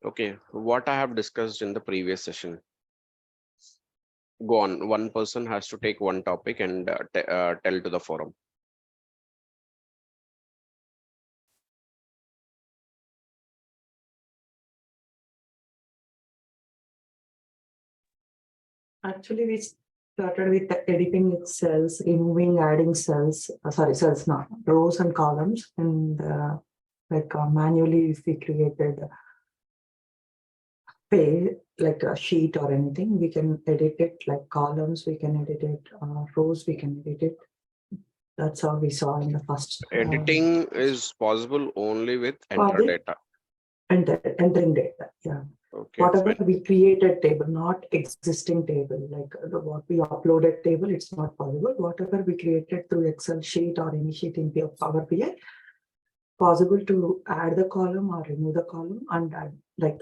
Okay, what I have discussed in the previous session. Go on. One person has to take one topic and tell to the forum. Actually, we started with editing cells, removing, adding cells. Cells, not rows and columns, and manually, if we created like a sheet or anything, we can edit it. Like columns, we can edit it. Rows, we can edit it. That's how we saw in the first. Editing is possible only with enter data. Entering data, yeah. Okay. Whatever we created table, not existing table, like what we uploaded table, it's not possible. Whatever we created through Excel sheet or any sheet in PowerBI, possible to add the column or remove the column and add, like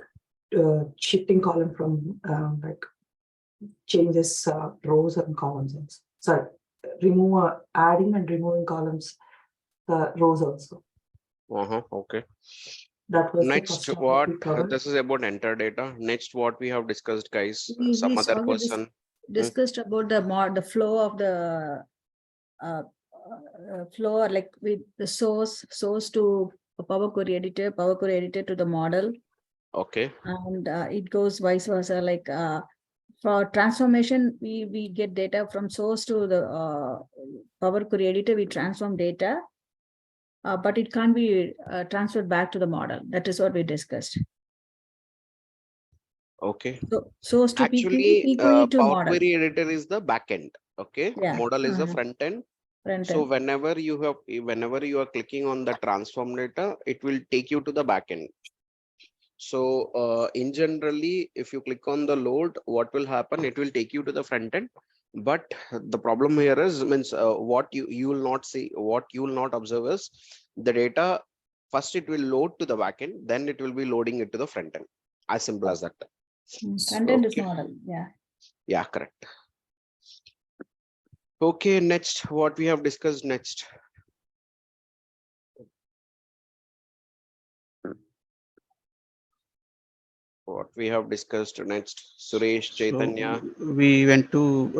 shifting column from like changes rows and columns. Sorry, adding and removing columns, rows also. Okay. That was next the first what this is about enter data. Next what we have discussed, guys. Some other person discussed about the flow of the flow, like with the source to Power Query editor to the model. Okay. And it goes vice versa, like for transformation, we get data from source to the Power Query editor, we transform data, but it can't be transferred back to the model. That is what we discussed. Okay. So source to actually PQE to Power model. Query editor is the back end. Okay. Yeah. Model is the front end. So whenever you are clicking on the transform data, it will take you to the back end. So in generally, if you click on the load, what will happen? It will take you to the front end. But the problem here is what you will not see, what you will not observe is the data. First, it will load to the back end, then it will be loading it to the front end. As simple as that. Front end is model. Yeah. Yeah, correct. Okay, next, what we have discussed next. What we have discussed next, Suresh, Chaitanya. So we went to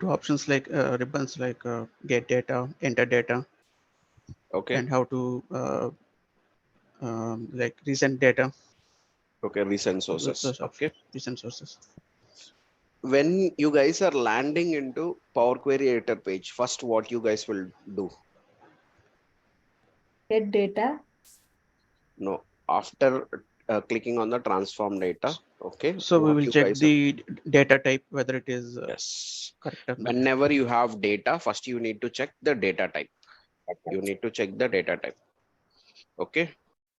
options like ribbons like get data, enter data. Okay. And how to like recent data. Okay, recent sources. Okay, recent sources. When you guys are landing into Power Query editor page, first what you guys will do? Get data. No, after clicking on the transform data. Okay. So we will check the data type, whether it is yes. correct. Whenever you have data, first you need to check the data type. You need to check the data type. Okay.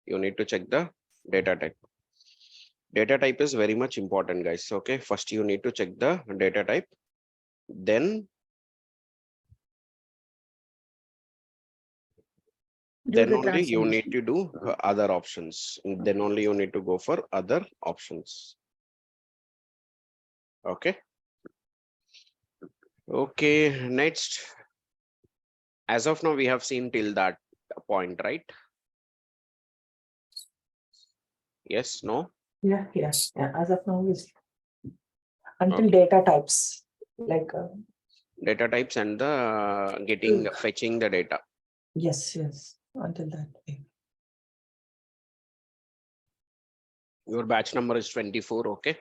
You need to check the data type. Data type is very much important, guys. Okay. First you need to check the data type. Then only you need to do other options. Then only you need to go for other options. Okay. Okay, next. As of now, we have seen till that point, right? Yes, no? Yeah. As of now, is until data types, like data types and the fetching the data. Yes, until that. Your batch number is 24. Okay.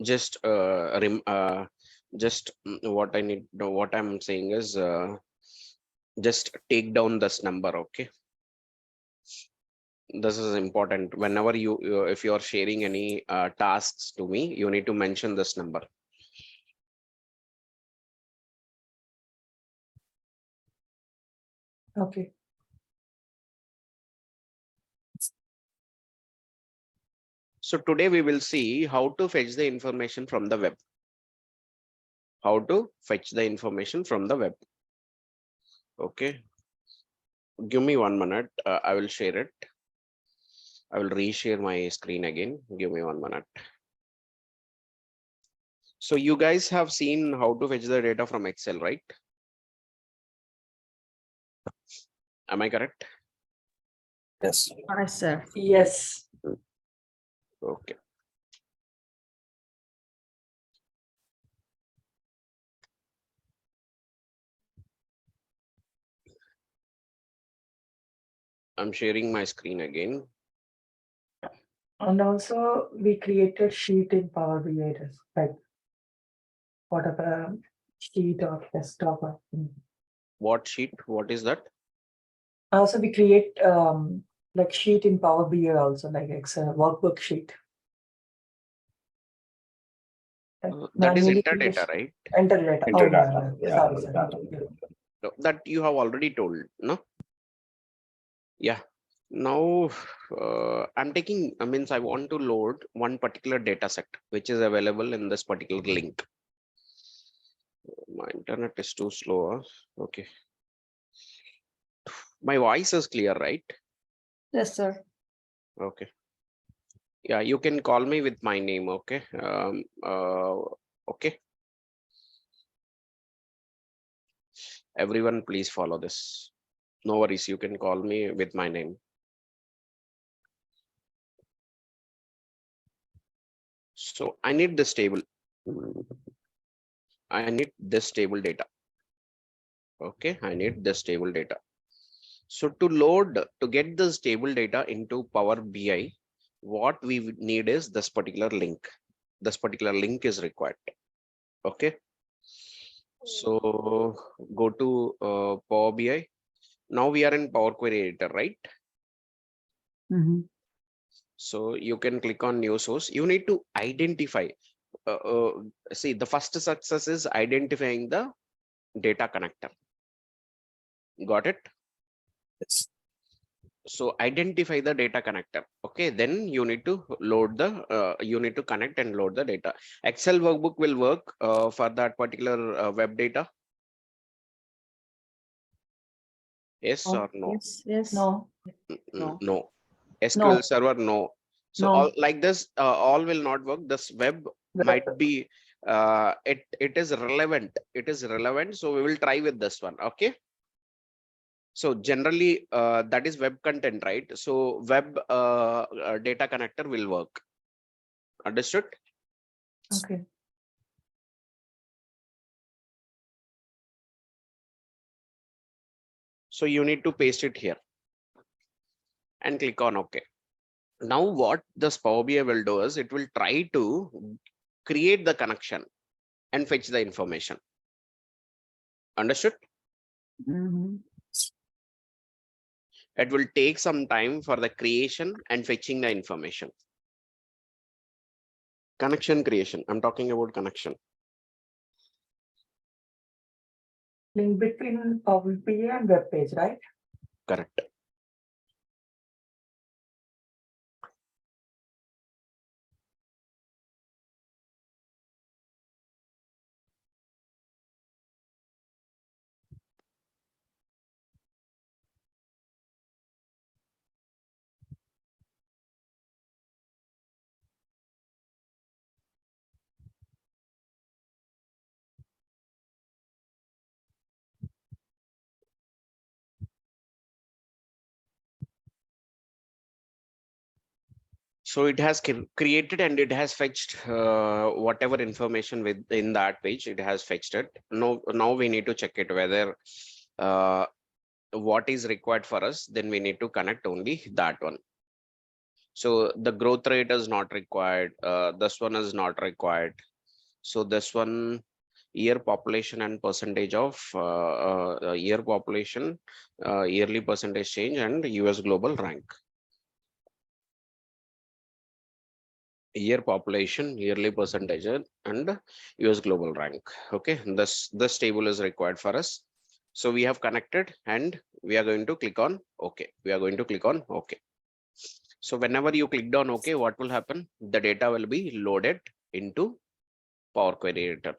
Just what I'm saying is just take down this number. Okay. This is important. Whenever if you are sharing any tasks to me, you need to mention this number. Okay. So today we will see how to fetch the information from the web. How to fetch the information from the web. Okay. Give me 1 minute. I will share it. I will reshare my screen again. Give me 1 minute. So you guys have seen how to fetch the data from Excel, right? Am I correct? Yes. Yes, sir. Yes. Okay. I'm sharing my screen again. And also we created sheet in Power BI, like whatever sheet or desktop. What sheet? What is that? Also we create like sheet in Power BI also, like Excel workbook sheet. Like That is manually enter create- data, right? Enter data. Enter Oh, data. yeah. Yeah. Sorry. Yeah. No, that you have already told, no? Yeah. Now I'm taking, I want to load one particular data set which is available in this particular link. My internet is too slow. Okay. My voice is clear, right? Yes, sir. Okay. Yeah, you can call me with my name. Okay. Okay. Everyone, please follow this. No worries. You can call me with my name. So I need this table. I need this table data. Okay. I need this table data. So to get this table data into Power BI, what we need is this particular link. This particular link is required. Okay. So go to Power BI. Now we are in Power Query Editor, right? So you can click on new source. You need to identify. See, the first success is identifying the data connector. Got it? Yes. So identify the data connector. Okay, then you need to load the you need to connect and load the data. Excel workbook will work for that particular web data. Yes or no? Yes. No. No. SQL server, no. So No. all like this, all will not work. This web might be it is relevant. It is relevant. So we will try with this one. Okay. So generally that is web content, right? So web data connector will work. Understood? Okay. So you need to paste it here and click on OK. Now what this Power BI will do is it will try to create the connection and fetch the information. Understood? It will take some time for the creation and fetching the information. Connection creation. I'm talking about connection. Link between Power BI and web page, right? Correct. So it has created and it has fetched whatever information within that page. It has fetched it. Now we need to check it whether what is required for us. Then we need to connect only that one. So the growth rate is not required. This one is not required. So this one, year population and percentage of year population, yearly percentage change, and US global rank. Year population, yearly percentage, and US global rank. Okay, this table is required for us. So we have connected and we are going to click on OK. We are going to click on OK. So whenever you clicked on OK, what will happen? The data will be loaded into Power Query Editor.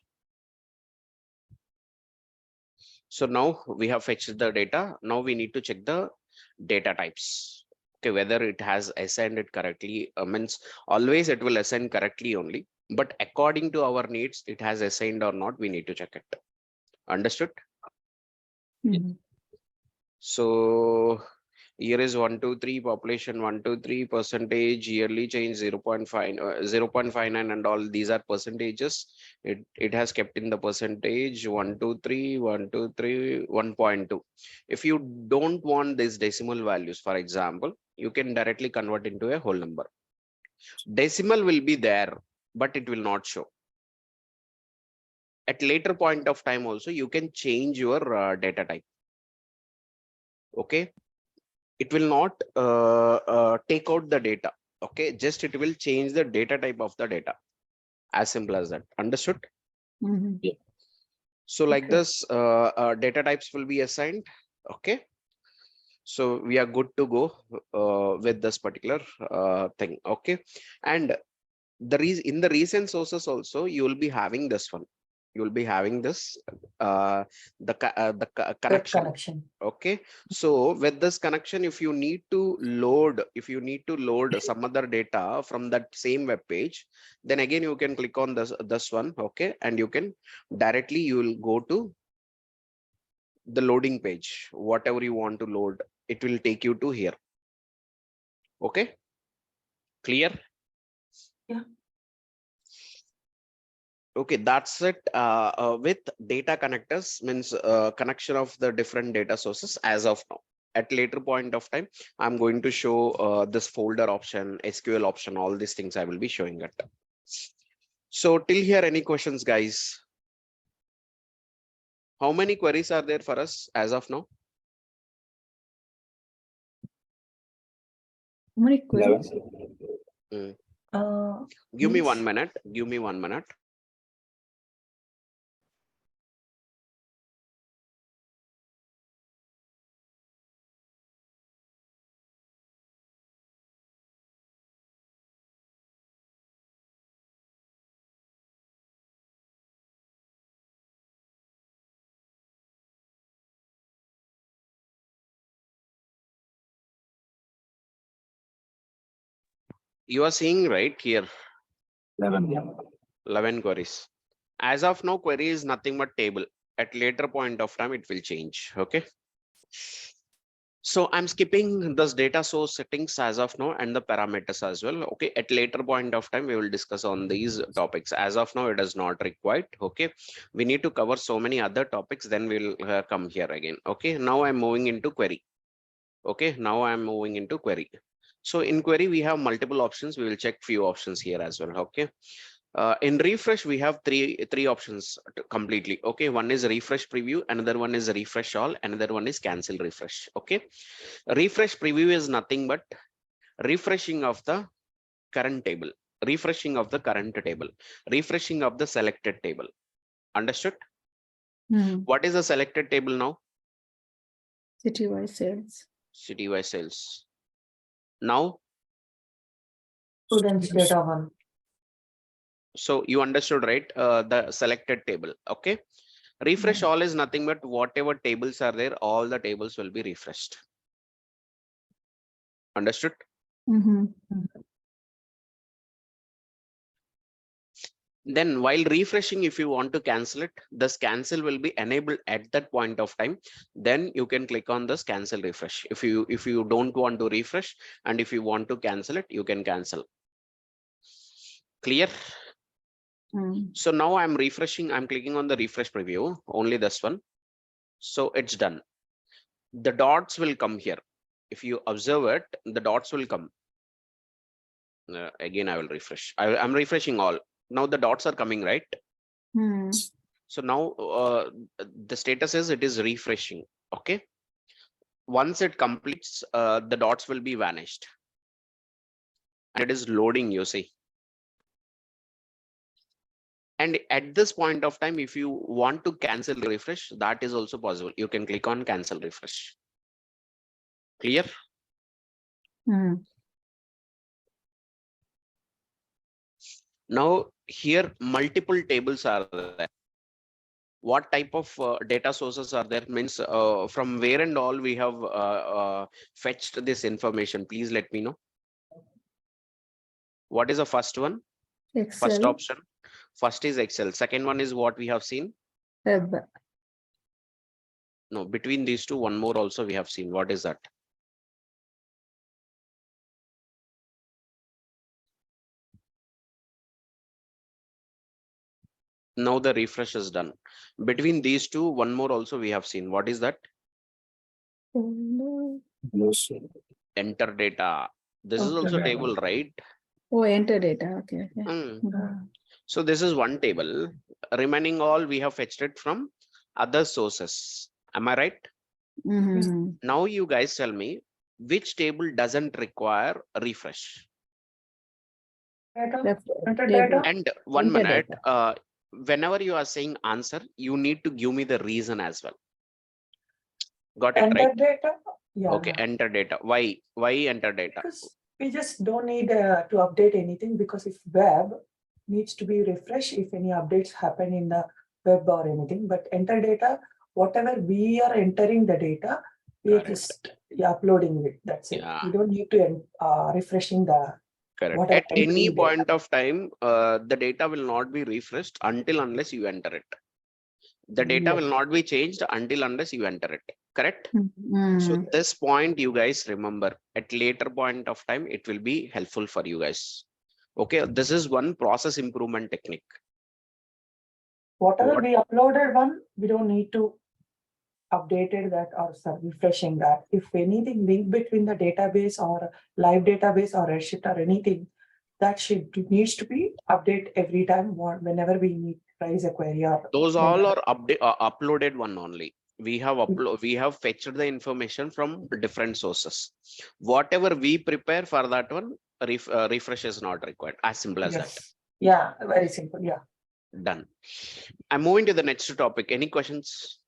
So now we have fetched the data. Now we need to check the data types. Okay, whether it has assigned it correctly, means always it will assign correctly only, but according to our needs, it has assigned or not, we need to check it. Understood? So Year is 123, population 123, percentage, yearly change 0.5, 0.59, and all these are percentages. It has kept in the percentage 123, 123, 1.2. If you don't want these decimal values, for example, you can directly convert into a whole number. Decimal will be there, but it will not show. At later point of time also, you can change your data type. Okay. It will not take out the data. Okay, just it will change the data type of the data. As simple as that. Understood? Yeah. So like Okay. this, data types will be assigned. Okay. So we are good to go with this particular thing. Okay. And in the recent sources also, you will be having this one. You will be having this connection. Okay, so with this connection, if you need to load some other data from that same web page, then again you can click on this one. Okay, and you can directly, you will go to the loading page. Whatever you want to load, it will take you to here. Okay, clear? Yeah. Okay, that's it. With data connectors, means connection of the different data sources as of now. At later point of time, I'm going to show this folder option, SQL option, all these things I will be showing it. So till here, any questions, guys? How many queries are there for us as of now? How many queries? Give me 1 minute. Give me 1 minute. You are seeing right here 11 queries. As of now, query is nothing but table. At later point of time, it will change. Okay. So I'm skipping this data source settings as of now and the parameters as well. Okay, at later point of time, we will discuss on these topics. As of now, it is not required. Okay, we need to cover so many other topics, then we'll come here again. Okay, now I'm moving into query. Okay, now I'm moving into query. So in query, we have multiple options. We will check few options here as well. Okay. In refresh, we have three options completely. Okay, one is refresh preview, another one is refresh all, another one is cancel refresh. Okay, refresh preview is nothing but refreshing of the current table, refreshing of the current table, refreshing of the selected table. Understood? What is the selected table now? City-wise sales. City-wise sales. Now, Students data one. so you understood, right? The selected table. Okay. Refresh all is nothing but whatever tables are there, all the tables will be refreshed. Understood? Then while refreshing, if you want to cancel it, this cancel will be enabled at that point of time. Then you can click on this cancel refresh. If you don't want to refresh, and if you want to cancel it, you can cancel. Clear? So now I'm refreshing, I'm clicking on the refresh preview, only this one. So it's done. The dots will come here. If you observe it, the dots will come. Again, I will refresh. I'm refreshing all. Now the dots are coming, right? So now the status is it is refreshing. Okay. Once it completes, the dots will be vanished. And it is loading, you see. And at this point of time, if you want to cancel the refresh, that is also possible. You can click on cancel refresh. Clear? Now here multiple tables are there. What type of data sources are there? Means from where and all we have fetched this information. Please let me know. What is the first one? Excel. First option. First is Excel. Second one is what we have seen. Web. No, between these two, one more also we have seen. What is that? Now the refresh is done. Between these two, one more also we have seen. What is that? Enter data. This is also table, right? Oh, enter data. Okay. Okay. So this is one table. Remaining all we have fetched it from other sources. Am I right? Now you guys tell me which table doesn't require a refresh. And one minute, whenever you are saying answer, you need to give me the reason as well. Got it, right? Data? Yeah. Okay, enter data. Why enter data? Because we just don't need to update anything, because if web needs to be refreshed, if any updates happen in the web or anything, but enter data, whatever we are entering the data, we are just uploading it. That's it. We don't need to refreshing the. Correct. At any point of time, the data will not be refreshed unless you enter it. The data will not be changed unless you enter it. Correct. So this point you guys remember. At later point of time, it will be helpful for you guys. Okay, this is one process improvement technique. Whatever we uploaded one, we don't need to updated that or refreshing that. If anything link between the database or live database or Redshift or anything, that needs to be updated every time whenever we need raise a query. Or those all are uploaded one only. We have fetched the information from different sources. Whatever we prepare for that one, refresh is not required. As simple as that. Yeah, very simple. Yeah. Done. I'm moving to the next topic. Any questions?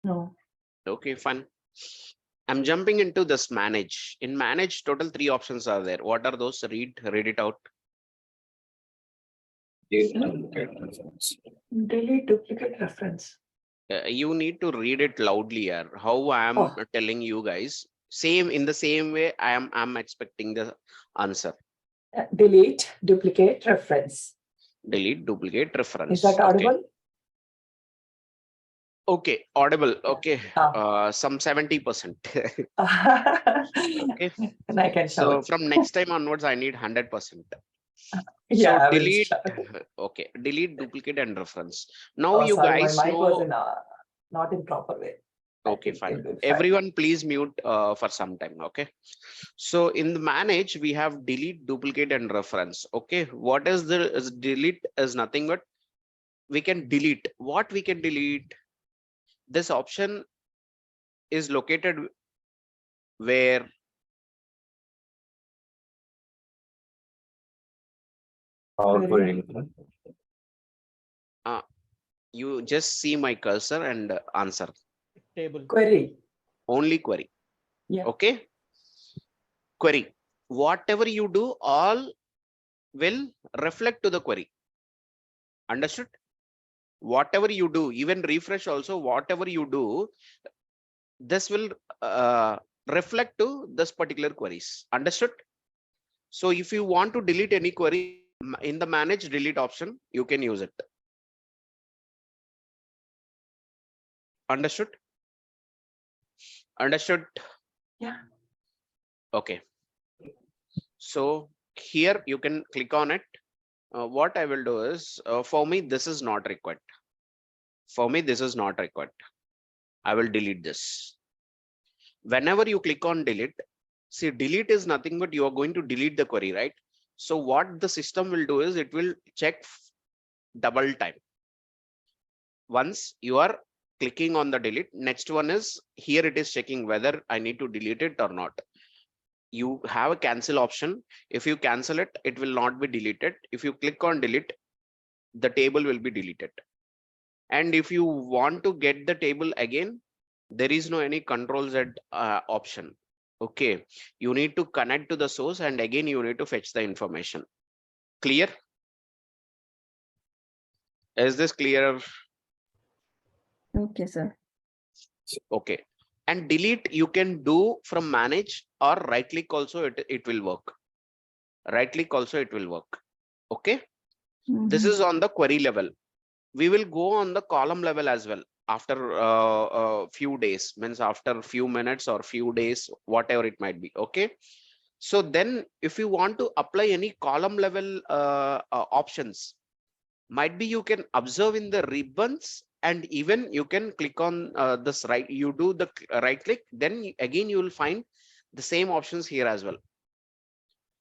No. Okay, fine. I'm jumping into this manage. In manage, total 3 options are there. What are those? Read it out. Delete duplicate reference. You need to read it loudly here. How I am telling you guys. In the same way I'm expecting the answer. Delete duplicate reference. Delete duplicate reference. Is that audible? Okay, audible. Okay, some 70%. Okay, and I can show. So from next time onwards, I need 100%. Yeah, so delete. Okay, delete duplicate and reference. Now you guys my mic know. was in not in proper way. Okay, fine. Everyone, please mute for some time. Okay. So in the manage, we have delete, duplicate, and reference. Okay, what is the delete? Is nothing but we can delete. What we can delete? This option is located where you just see my cursor and answer. Table. Query. Only query. Yeah. Okay. Query. Whatever you do, all will reflect to the query. Understood? Whatever you do, even refresh also, whatever you do, this will reflect to this particular queries. Understood? So if you want to delete any query in the manage delete option, you can use it. Understood? Understood? Yeah. Okay. So here you can click on it. What I will do is, for me, this is not required. For me, this is not required. I will delete this. Whenever you click on delete, see, delete is nothing but you are going to delete the query, right? So what the system will do is it will check double time. Once you are clicking on the delete, next one is here it is checking whether I need to delete it or not. You have a cancel option. If you cancel it, it will not be deleted. If you click on delete, the table will be deleted. And if you want to get the table again, there is no any control Z option. Okay, you need to connect to the source and again you need to fetch the information. Clear? Is this clear? Okay, sir. Okay. And delete you can do from manage or right click also it will work. Right click also it will work. Okay. This is on the query level. We will go on the column level as well after a few days, means after few minutes or few days, whatever it might be. Okay. So then if you want to apply any column level options, might be you can observe in the ribbons, and even you can click on this right, you do the right click, then again you will find the same options here as well.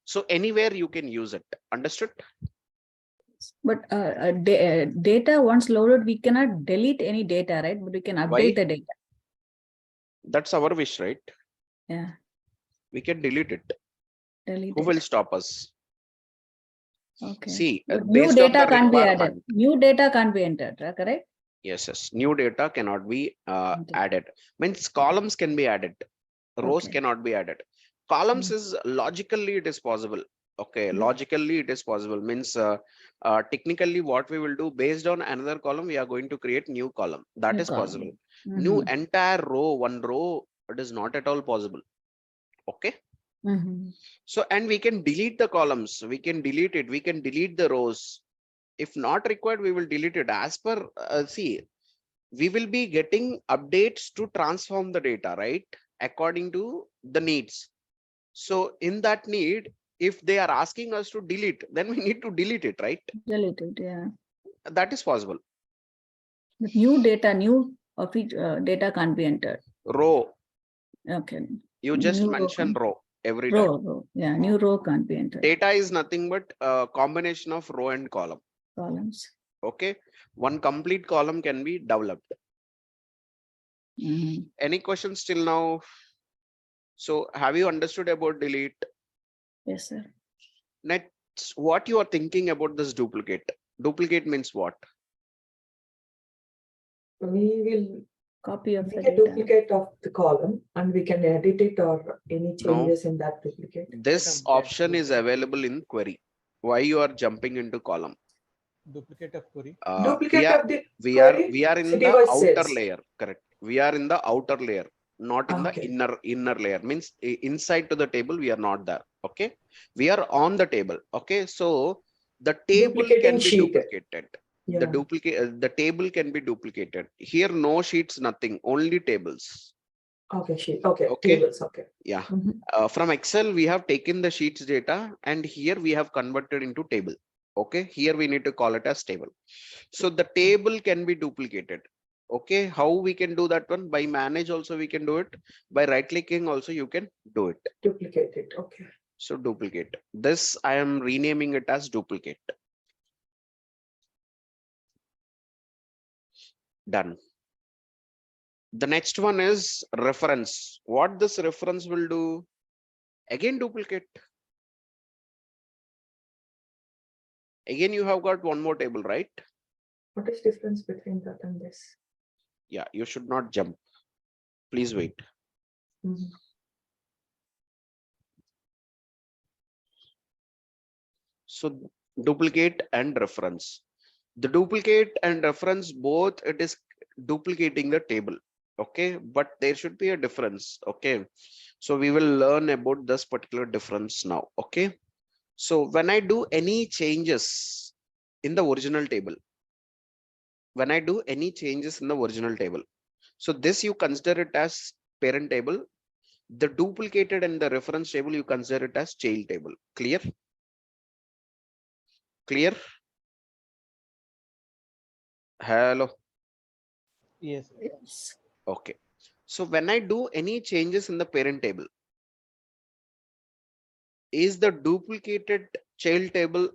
So anywhere you can use it. Understood? But data once loaded, we cannot delete any data, right? But we can update the data. That's our wish, right? Yeah. We can delete it. Delete Who it. will stop us? Okay. See, But new based on data the can't be added. requirement. New data can't be entered, correct? Yes. New data cannot be added. Means columns can be added. Rows Okay. cannot be added. Columns is logically it is possible. Okay, logically it is possible. Means technically what we will do, based on another column, we are going to create new column. That New is column. possible. New entire row, one row, it is not at all possible. Okay. So, and we can delete the columns. We can delete it. We can delete the rows. If not required, we will delete it. As per see, we will be getting updates to transform the data, right, according to the needs. So in that need, if they are asking us to delete, then we need to delete it, right? Delete it, yeah. That is possible. But new data, new data can't be entered. Row. Okay. You just mention row every time. Row, yeah. New row can't be entered. Data is nothing but a combination of row and column. Columns. Okay. One complete column can be developed. Any questions till now? So have you understood about delete? Yes, sir. Next, what you are thinking about this duplicate? Duplicate means what? We will Copy of make the a data. duplicate of the column and we can edit it or any changes in that duplicate. This option is available in query. Why you are jumping into column? Duplicate of query. Duplicate of the we are in the city-wise outer cells. layer. Correct. We are in the outer layer, not in the inner layer. Means inside to the table we are not there. Okay. We are on the table. Okay. So the table can be duplicated. The table can be duplicated. Here no sheets, nothing, only tables. Okay, sheet. Okay. Tables. Okay. Yeah. From Excel we have taken the sheets data and here we have converted into table. Okay, here we need to call it as table. So the table can be duplicated. Okay, how we can do that one? By manage also we can do it. By right clicking also you can do it. Duplicate it. Okay. So duplicate. This I am renaming it as duplicate. Done. The next one is reference. What this reference will do? Again duplicate. Again you have got one more table, right? What is difference between that and this? Yeah, you should not jump. Please wait. So duplicate and reference. The duplicate and reference, both it is duplicating the table. Okay, but there should be a difference. Okay, so we will learn about this particular difference now. Okay, so when I do any changes in the original table, so this you consider it as parent table. The duplicated and the reference table you consider it as child table. Clear? Clear? Hello. Yes. Okay. So when I do any changes in the parent table, is the duplicated child table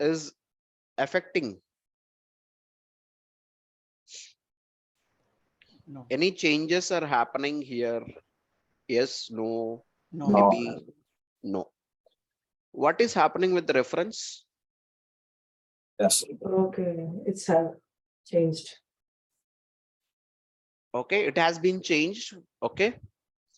is affecting? No. Any changes are happening here? Yes, no, No. maybe no. What is happening with the reference? Yes. Okay, it's changed. Okay, it has been changed. Okay,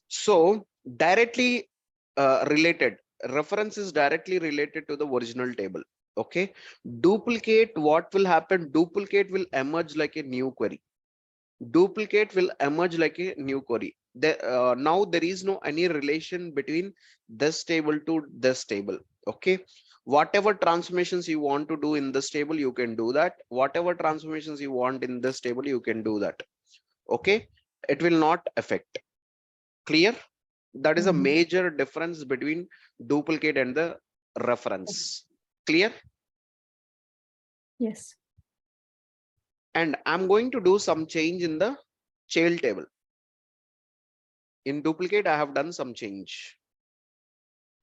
so directly related, reference is directly related to the original table. Okay, duplicate, what will happen? Duplicate will emerge like a new query. Duplicate will emerge like a new query. Now there is no any relation between this table to this table. Okay, whatever transformations you want to do in this table, you can do that. Whatever transformations you want in this table, you can do that. Okay, it will not affect. Clear? That is a major difference between duplicate and the reference. Clear? Yes. And I'm going to do some change in the child table. In duplicate, I have done some change.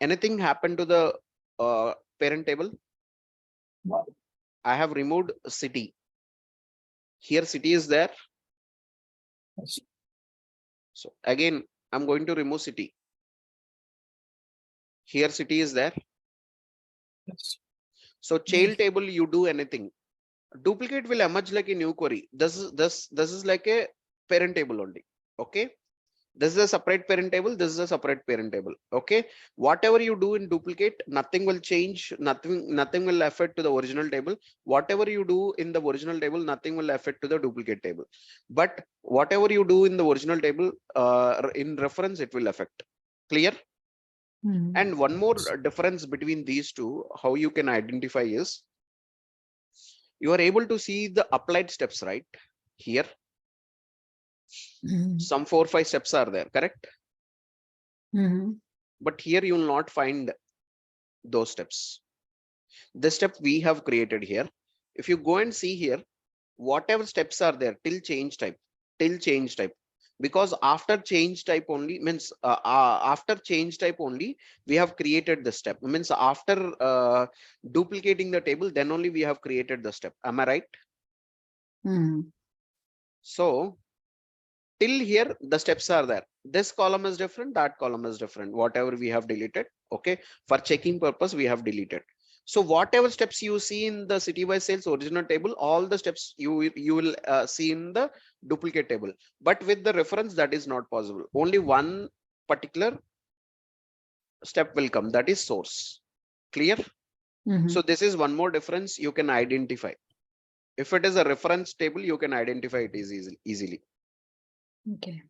Anything happened to the parent table? I have removed city. Here city is there. So again, I'm going to remove city. Here city is there. So child table, you do anything. Duplicate will emerge like a new query. This is like a parent table only. Okay. This is a separate parent table. This is a separate parent table. Okay. Whatever you do in duplicate, nothing will change. Nothing will affect to the original table. Whatever you do in the original table, nothing will affect to the duplicate table. But whatever you do in the original table, in reference, it will affect. Clear? And one more difference between these two, how you can identify is, you are able to see the applied steps, right? Here. Some 4 or 5 steps are there, correct? But here you will not find those steps. This step we have created here. If you go and see here, whatever steps are there till change type, because after change type only means after change type only we have created the step. Means after duplicating the table, then only we have created the step. Am I right? So till here the steps are there. This column is different, that column is different, whatever we have deleted. Okay, for checking purpose we have deleted. So whatever steps you see in the city by sales original table, all the steps you will see in the duplicate table. But with the reference, that is not possible. Only one particular step will come, that is source. Clear? So this is one more difference you can identify. If it is a reference table, you can identify it easily. Okay.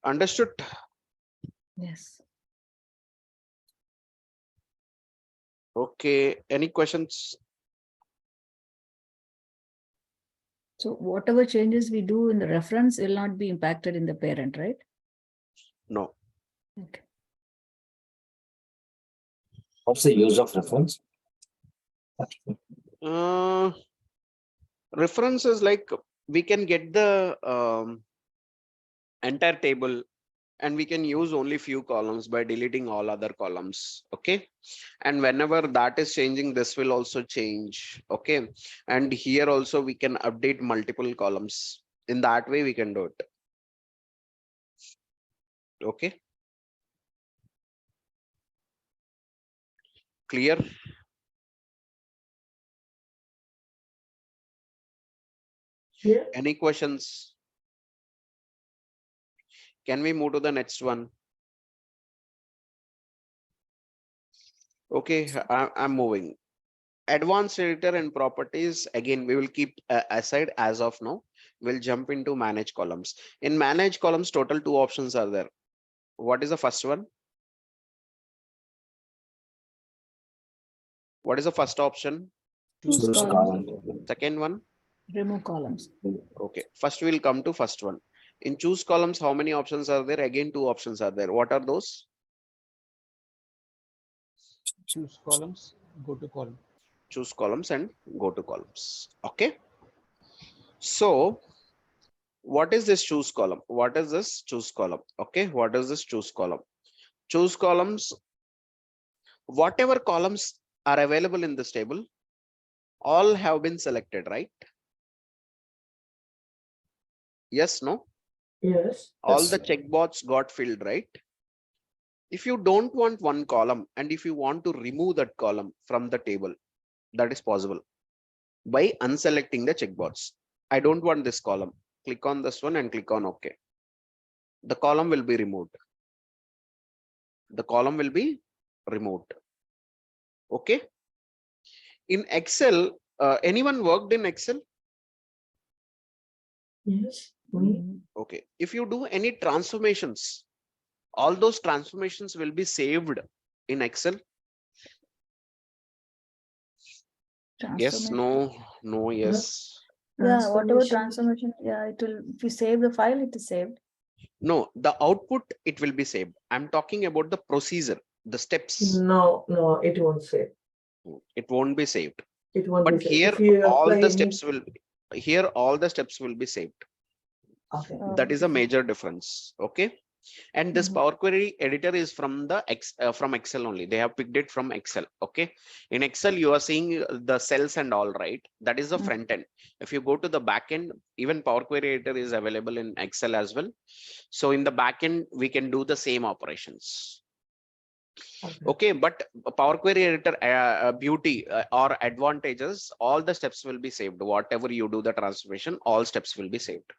Understood? Yes. Okay, any questions? So whatever changes we do in the reference will not be impacted in the parent, right? No. Okay. What's the use of reference? Reference is like we can get the entire table and we can use only few columns by deleting all other columns. Okay, and whenever that is changing, this will also change. Okay, and here also we can update multiple columns. In that way we can do it. Okay, clear? Yeah. Any questions? Can we move to the next one? Okay, I'm moving. Advanced editor and properties, again we will keep aside as of now. We'll jump into manage columns. In manage columns, total 2 options are there. What is the first one? What is the first option? Choose columns. Second one? Remove columns. Okay, first we'll come to first one. In choose columns, how many options are there? Again, 2 options are there. What are those? Choose columns, go to column. Choose columns and go to columns. Okay. So what is this choose column? What is this choose column? Okay, what is this choose column? Choose columns, whatever columns are available in this table, all have been selected, right? Yes, no? Yes. All the checkbox got filled, right? If you don't want one column and if you want to remove that column from the table, that is possible by unselecting the checkbox. I don't want this column. Click on this one and click on OK. The column will be removed. The column will be removed. Okay. In Excel, anyone worked in Excel? Yes. Okay. If you do any transformations, all those transformations will be saved in Excel. Yes, no, yes. Yeah, whatever transformation, yeah, it will, if you save the file, it is saved. No, the output, it will be saved. I'm talking about the procedure, the steps. No, it won't save. It won't be saved. It won't But be saved. here If you all apply the any- steps will, here all the steps will be saved. Okay. That is a major difference. Okay. And this Power Query editor is from the from Excel only. They have picked it from Excel. Okay. In Excel, you are seeing the cells and all, right? That is the front end. If you go to the back end, even Power Query editor is available in Excel as well. So in the back end, we can do the same operations. Okay, but Power Query editor beauty or advantages, all the steps will be saved. Whatever you do the transformation, all steps will be saved.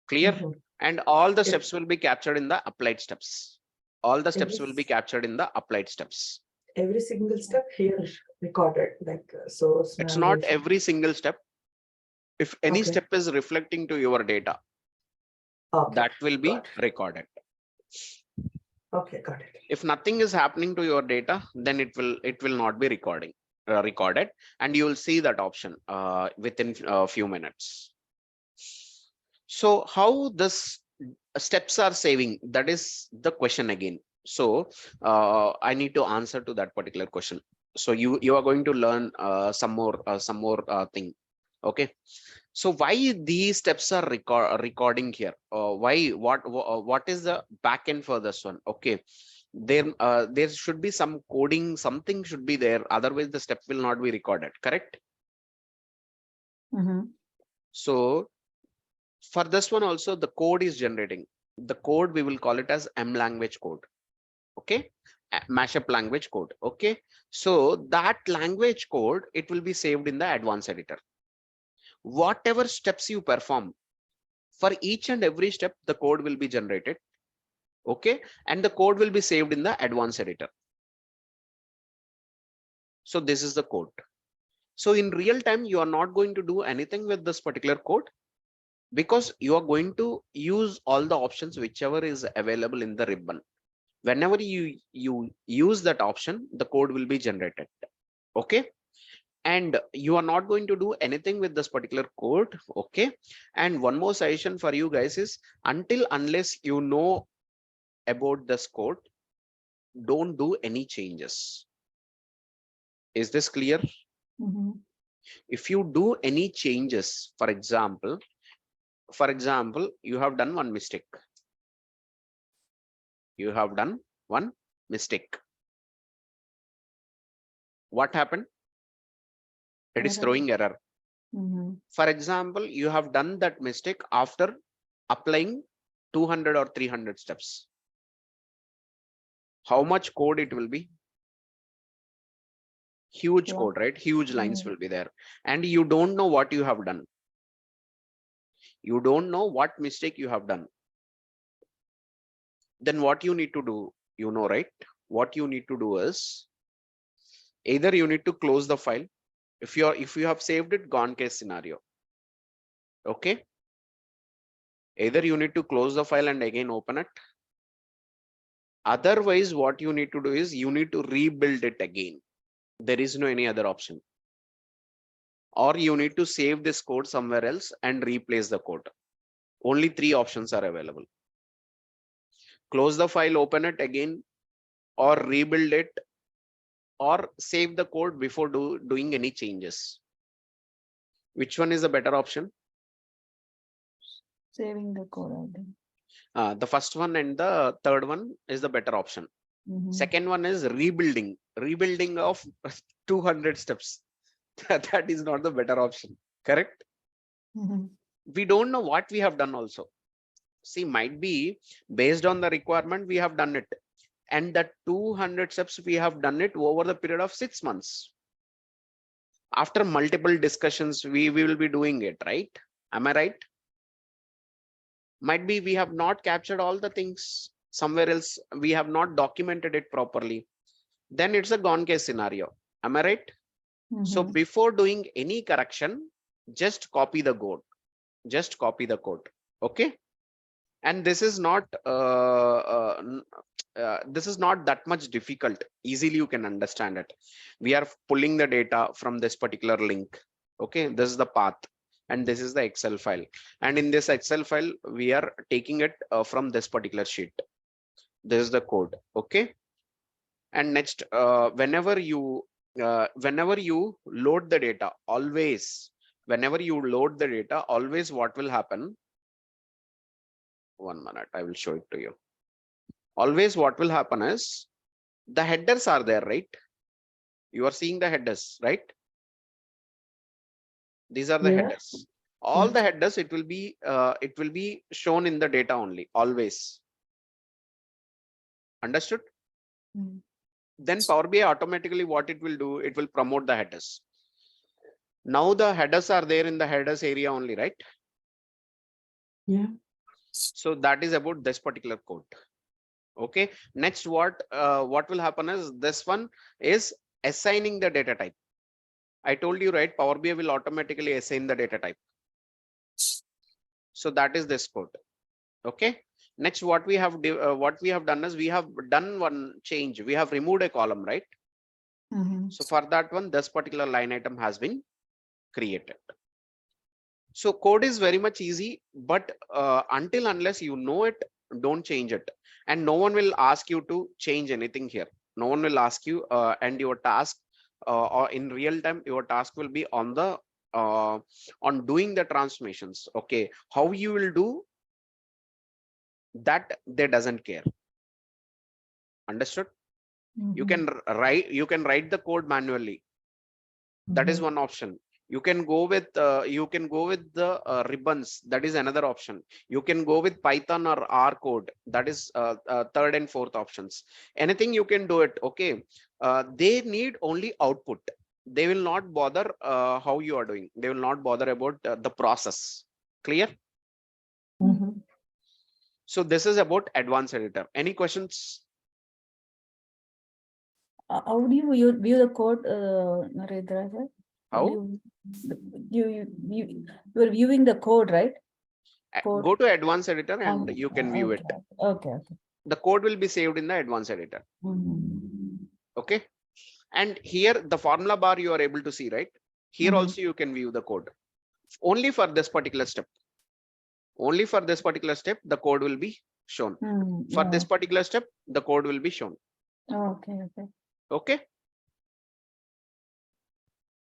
Clear? And all the steps will be captured in the applied steps. All the steps will be captured in the applied steps. Every single step here recorded, like source. It's not navigation. every single step. If any step is reflecting to your data, that will be recorded. Okay, got it. If nothing is happening to your data, then it will not be recorded, and you will see that option within a few minutes. So how this steps are saving, that is the question again. So I need to answer to that particular question. So you are going to learn some more thing. Okay. So why these steps are recording here? Why? What is the backend for this one? Okay. There should be some coding, something should be there. Otherwise, the step will not be recorded. Correct? So for this one also, the code is generating. The code, we will call it as M language code. Okay. Mashup language code. Okay. So that language code, it will be saved in the advanced editor. Whatever steps you perform, for each and every step, the code will be generated. Okay. And the code will be saved in the advanced editor. So this is the code. So in real time, you are not going to do anything with this particular code, because you are going to use all the options whichever is available in the ribbon. Whenever you use that option, the code will be generated. Okay. And you are not going to do anything with this particular code. Okay. And one more suggestion for you guys is, unless you know about this code, don't do any changes. Is this clear? If you do any changes, for example, you have done one mistake. You have done one mistake. What happened? It is throwing error. For example, you have done that mistake after applying 200 or 300 steps. How much code it will be? Huge code, right? Huge lines will be there. And you don't know what you have done. You don't know what mistake you have done. Then what you need to do, you know, right? What you need to do is, either you need to close the file. If you have saved it, gone case scenario. Okay. Either you need to close the file and again open it. Otherwise, what you need to do is you need to rebuild it again. There is no any other option. Or you need to save this code somewhere else and replace the code. Only 3 options are available. Close the file, open it again, or rebuild it, or save the code before doing any changes. Which one is the better option? Saving the code, I think. The first one and the third one is the better option. Second one is rebuilding of 200 steps. That is not the better option. Correct? We don't know what we have done also. See, might be based on the requirement, we have done it. And that 200 steps, we have done it over the period of 6 months. After multiple discussions, we will be doing it, right? Am I right? Might be we have not captured all the things somewhere else. We have not documented it properly. Then it's a gone case scenario. Am I right? So before doing any correction, just copy the code. Just copy the code. Okay. And this is not that much difficult. Easily you can understand it. We are pulling the data from this particular link. Okay, this is the path. and this is the Excel file. And in this Excel file, we are taking it from this particular sheet. This is the code. Okay. And next, whenever you load the data, always, whenever you load the data, always what will happen? 1 minute, I will show it to you. Always what will happen is the headers are there, right? You are seeing the headers, right? These are the headers. All the headers, it will be shown in the data only, always. Understood? Then Power BI automatically what it will do, it will promote the headers. Now the headers are there in the headers area only, right? Yeah. So that is about this particular code. Okay. Next, what will happen is this one is assigning the data type. I told you, right? Power BI will automatically assign the data type. So that is this code. Okay. Next, what we have done is we have done one change. We have removed a column, right? So for that one, this particular line item has been created. So code is very much easy, but until unless you know it, don't change it. And no one will ask you to change anything here. No one will ask you, and your task or in real time, your task will be on the on doing the transformations. Okay, how you will do that, they doesn't care. Understood? You can write the code manually. That is one option. You can go with the ribbons. That is another option. You can go with Python or R code. That is third and fourth options. Anything you can do it. Okay. They need only output. They will not bother how you are doing. They will not bother about the process. Clear? So this is about advanced editor. Any questions? How do you view the code, Narendra? How? You are viewing the code, right? Code. Go to advanced editor and you can view it. Okay. The code will be saved in the advanced editor. Okay. And here the formula bar you are able to see, right? Here also you can view the code. Only for this particular step. Only for this particular step, the code will be shown. For this particular step, the code will be shown. Okay.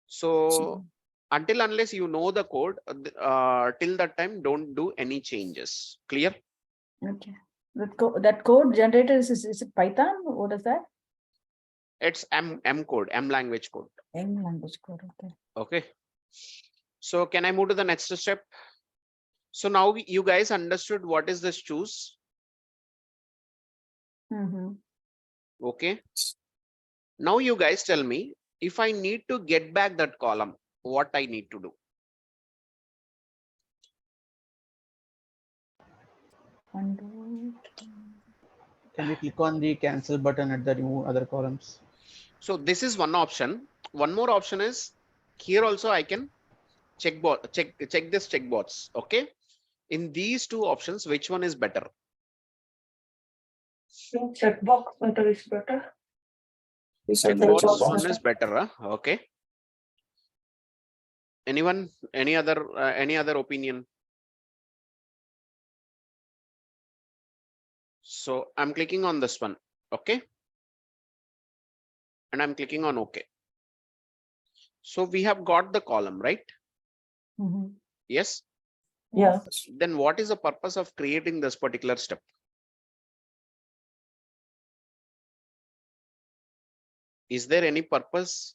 So until unless you know the code, till that time, don't do any changes. Clear? Okay. That code generator is it Python? What is that? It's M code, M language code. M language code. Okay. Okay. So can I move to the next step? So now you guys understood what is this choose? Okay. Now you guys tell me, if I need to get back that column, what I need to do? Can we click on the cancel button at the remove other columns? So this is one option. One more option is here also I can check this checkbox. Okay. In these two options, which one is better? Checkbox better is better. Checkbox one is better. Huh? Okay. Anyone? Any other opinion? So I'm clicking on this one. Okay. And I'm clicking on OK. So we have got the column, right? Yes. Yeah. Then what is the purpose of creating this particular step? Is there any purpose?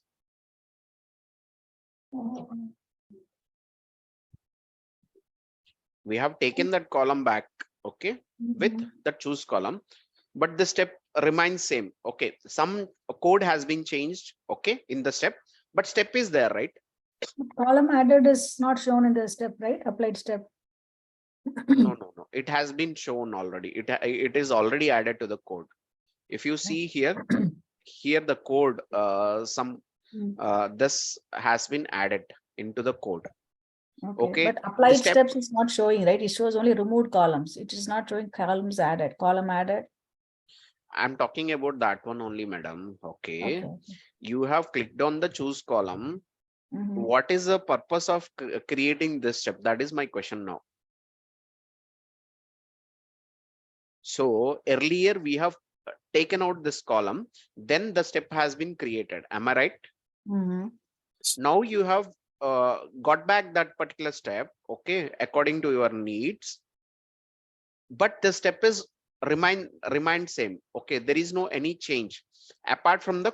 We have taken that column back, okay, with the choose column, but the step remains same. Okay, some code has been changed, okay, in the step, but step is there, right? Column added is not shown in the step, right? Applied step. No. It has been shown already. It is already added to the code. If you see here, the code, this has been added into the code. Okay. But applied steps is not showing, right? It shows only removed columns. It is not showing columns added, column added. I'm talking about that one only, madam. Okay. You have clicked on the choose column. What is the purpose of creating this step? That is my question now. So earlier we have taken out this column, then the step has been created. Am I right? Now you have got back that particular step, okay, according to your needs, but the step is remain same. Okay, there is no any change apart from the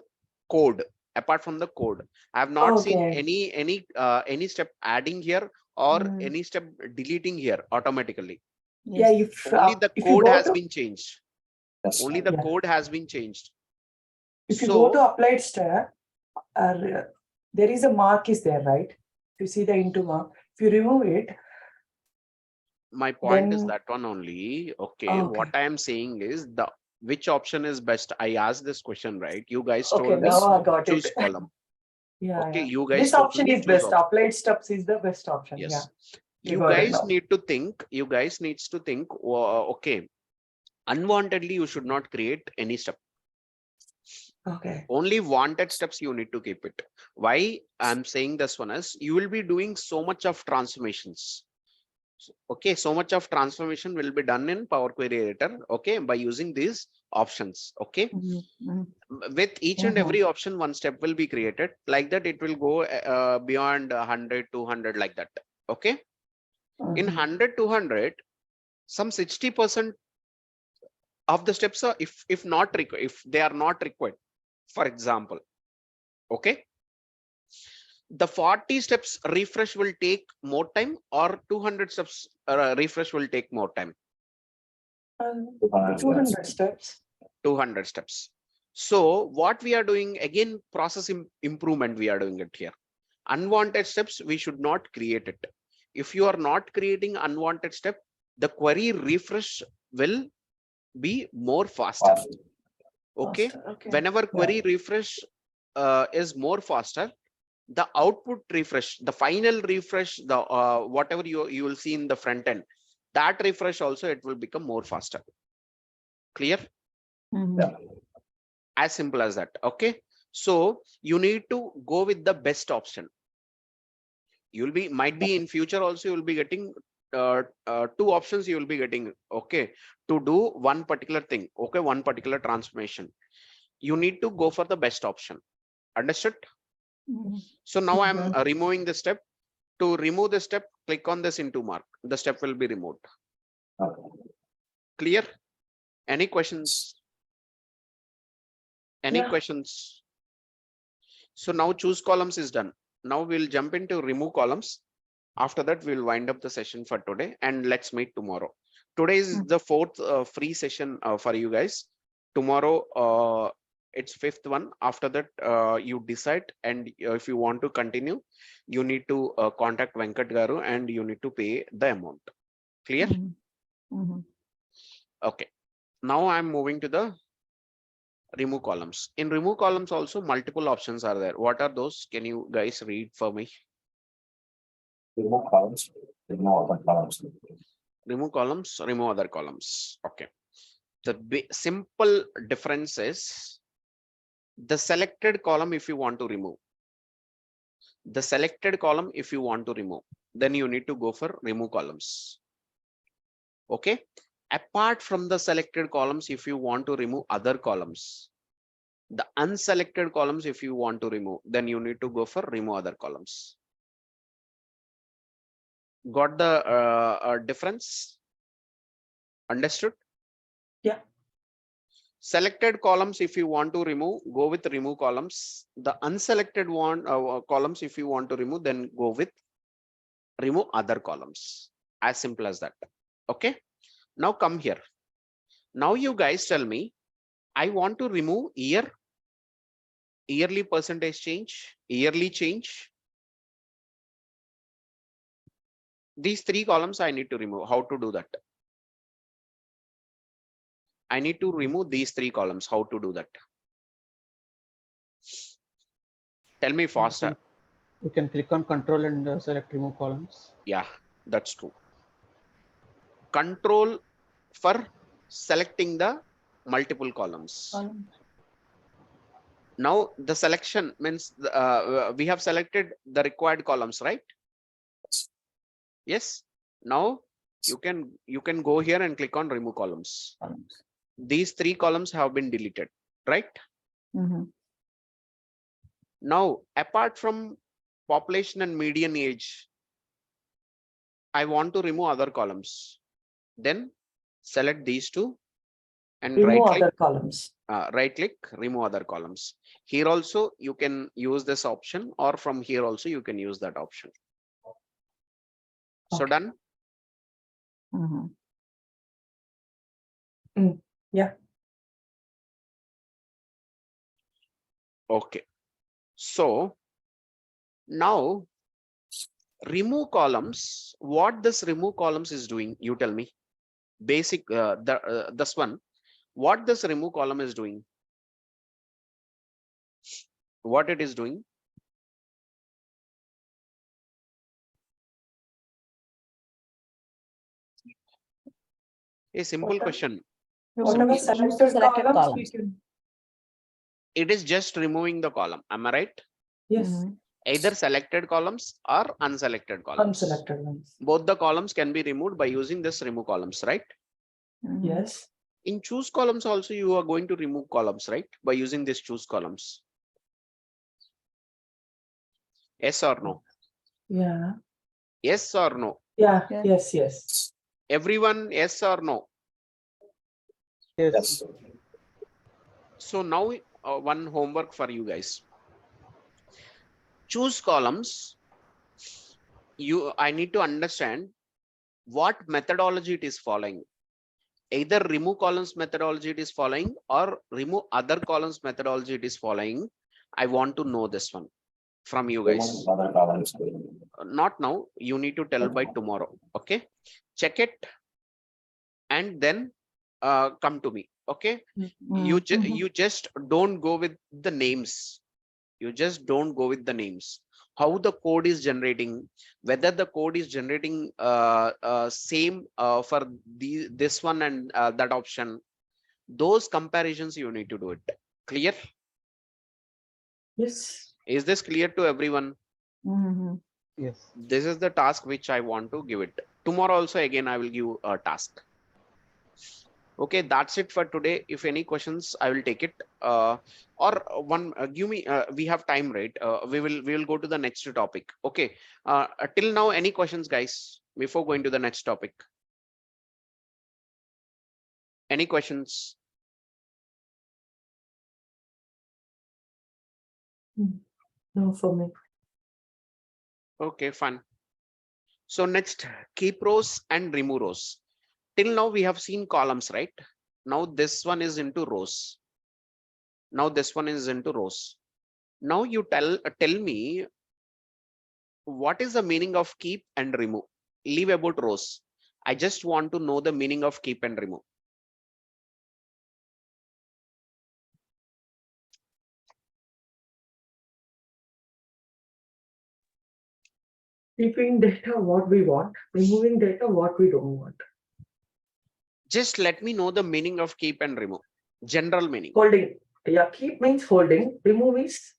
code. Apart from the code, I have not seen any step adding here or any step deleting here automatically. Yeah, if Only the if you code go has to, been changed. Yes. Only the Yeah. code has been changed. if you go to applied step, there is a mark is there, right? If you see the into mark, if you remove it, My point is then that one only. Okay, okay. what I am saying is which option is best. I asked this question, right? You guys Okay, told me now I got choose it. column. Yeah, Okay, yeah. you guys This told option me is choose best. option. Applied steps is the best option. Yes. Yeah. You got it guys now. need to think. You guys needs to think. Okay, unwantedly you should not create any step. Okay. Only wanted steps you need to keep it. Why I'm saying this one is you will be doing so much of transformations. Okay, so much of transformation will be done in Power Query Editor, okay, by using these options. Okay, with each and every option one step will be created. Like that it will go beyond 100 200 like that. Okay, in 100 200 some 60% of the steps are if not required, if they are not required, for example. Okay, the 40 steps refresh will take more time or 200 steps refresh will take more time? 200 steps. 200 steps. So what we are doing again, process improvement we are doing it here. Unwanted steps we should not create it. If you are not creating unwanted step, the query refresh will be more faster. Okay, whenever query refresh is more faster, the output refresh, the final refresh, the whatever you will see in the front end, that refresh also it will become more faster. Clear? Yeah. As simple as that. Okay, so you need to go with the best option. You'll be might be in future also you will be getting two options you will be getting, okay, to do one particular thing, okay, one particular transformation. You need to go for the best option. Understood? So now I'm removing the step. To remove the step, click on this into mark. The step will be removed. Okay. Clear? Any questions? Any questions? So now choose columns is done. Now we'll jump into remove columns. After that, we'll wind up the session for today and let's meet tomorrow. Today is the fourth free session for you guys. Tomorrow, it's fifth one. After that, you decide, and if you want to continue, you need to contact Venkat Garu and you need to pay the amount. Clear? Okay. Now I'm moving to the remove columns. In remove columns also multiple options are there. What are those? Can you guys read for me? Remove columns, remove other columns. Remove columns, remove other columns. Okay. The simple difference is the selected column if you want to remove. The selected column if you want to remove, then you need to go for remove columns. Okay. Apart from the selected columns, if you want to remove other columns, the unselected columns if you want to remove, then you need to go for remove other columns. Got the difference? Understood? Yeah. Selected columns if you want to remove, go with remove columns. The unselected one columns if you want to remove, then go with remove other columns. As simple as that. Okay. Now come here. Now you guys tell me, I want to remove year, yearly percentage change, yearly change. These three columns I need to remove. How to do that? I need to remove these three columns. How to do that? Tell me faster. You can click on control and select remove columns. Yeah, that's true. Control for selecting the multiple columns. Now the selection means we have selected the required columns, right? Yes. Now you can go here and click on remove columns. These 3 columns have been deleted, right? Now, apart from population and median age, I want to remove other columns. Then select these 2 and Remove right other columns. click, remove other columns. Here also you can use this option, or from here also you can use that option. So Okay. done. Yeah. Okay. So now remove columns. What this remove columns is doing, you tell me. Basic this one, what this remove column is doing, what it is doing. A simple question. Whatever selected columns we can. It is just removing the column, am I right? Yes. Either selected columns or unselected columns. Unselected ones. Both the columns can be removed by using this remove columns, right? Yes. In choose columns also you are going to remove columns, right? By using this choose columns. Yes or no? Yeah. Yes or no? Yeah. Yeah. Yes. Yes. Everyone, yes or no? Yes. Yes. So now one homework for you guys. Choose columns. I need to understand what methodology it is following. Either remove columns methodology it is following, or remove other columns methodology it is following. I want to know this one from you guys. Remove other columns. Not now, you need to tell by tomorrow. Okay, check it and then come to me. Okay, you just don't go with the names. You just don't go with the names. How the code is generating, whether the code is generating same for this one and that option. Those comparisons you need to do it. Clear? Yes. Is this clear to everyone? Yes. This is the task which I want to give it. Tomorrow also again I will give a task. Okay, that's it for today. If any questions, I will take it. Or one, give me. We have time, right? We will go to the next topic. Okay. Till now, any questions, guys? Before going to the next topic, any questions? No, for me. Okay, fine. So next, keep rows and remove rows. Till now we have seen columns, right? Now this one is into rows. Now this one is into rows. Now you tell me what is the meaning of keep and remove. Leave about rows. I just want to know the meaning of keep and remove. Keeping data what we want, removing data what we don't want. Just let me know the meaning of keep and remove. General meaning. Holding. Yeah, keep means holding. Remove is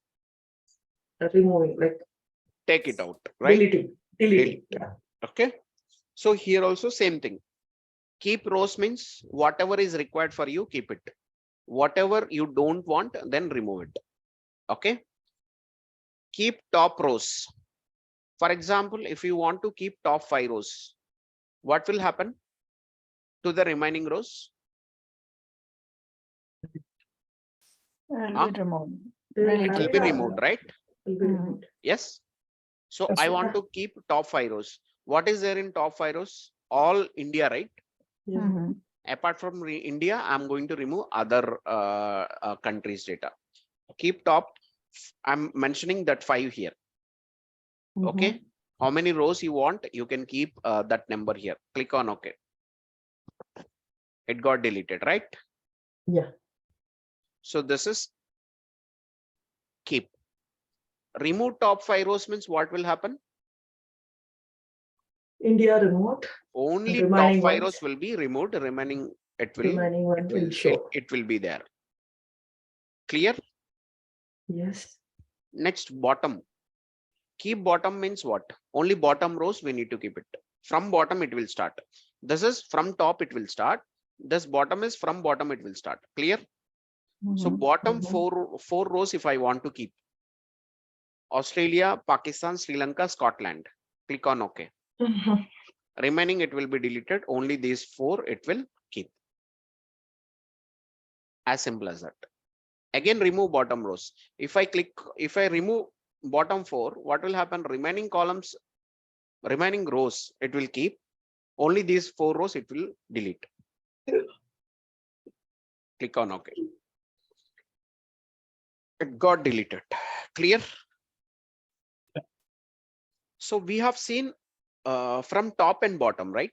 removing, like Take it out, right? deleting. Delete. Yeah. Okay. So here also same thing. Keep rows means whatever is required for you, keep it. Whatever you don't want, then remove it. Okay. Keep top rows. For example, if you want to keep top 5 rows, what will happen to the remaining rows? Will be removed. It will be removed, right? Will be removed. Yes. So Yes, I sir. want to keep top 5 rows. What is there in top 5 rows? All India, right? Yeah. Apart from India, I'm going to remove other countries' data. Keep top. I'm mentioning that 5 here. Okay. How many rows you want? You can keep that number here. Click on OK. It got deleted, right? Yeah. So this is keep. Remove top 5 rows means what will happen? India remote. Only top Remaining 5 ones. rows will be removed. Remaining Remaining one will show. it will be there. Clear? Yes. Next, bottom. Keep bottom means what? Only bottom rows we need to keep it. From bottom it will start. This is from top it will start. This bottom is from bottom it will start. Clear? So bottom four rows if I want to keep. Australia, Pakistan, Sri Lanka, Scotland. Click on OK. Remaining it will be deleted. Only these 4 it will keep. As simple as that. Again, remove bottom rows. If I remove bottom 4, what will happen? Remaining columns, remaining rows, it will keep. Only these 4 rows it will delete. Click on OK. It got deleted. Clear? So we have seen from top and bottom, right?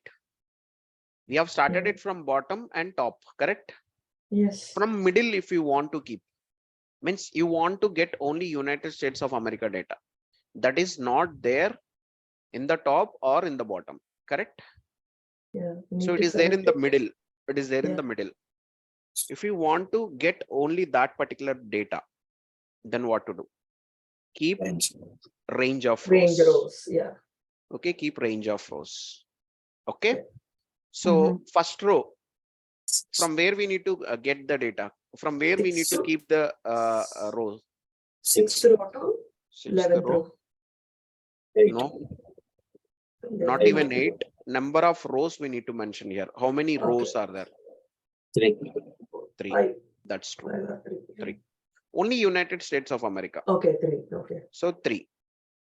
We have started it from bottom and top, correct? Yes. From middle, if you want to keep, means you want to get only United States of America data that is not there in the top or in the bottom, correct? Yeah. So it is there in the middle. It is there in the middle. If you want to get only that particular data, then what to do? Keep range of rows. Yeah. Okay, keep range of rows. Okay. So first row, from where we need to get the data, from where we need to keep the rows. 6th row to 11th row. No, not even 8. Number of rows we need to mention here. How many rows are there? 3. That's true. 3. Only United States of America. Okay, 3. Okay. So 3.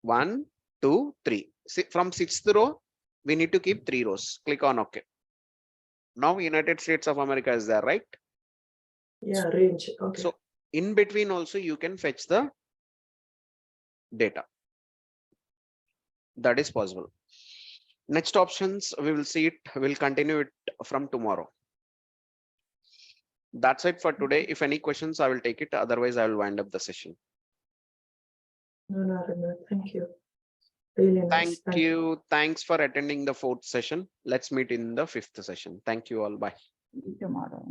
1, 2, 3. From 6th row, we need to keep 3 rows. Click on OK. Now United States of America is there, right? Yeah, range. Okay. So in between also you can fetch the data. That is possible. Next options, we will see it. We'll continue it from tomorrow. That's it for today. If any questions, I will take it. Otherwise, I will wind up the session. No, Narendra, thank you. Really nice. Thank you. Thanks for attending the 4th session. Let's meet in the 5th session. Thank you all. Bye. Tomorrow.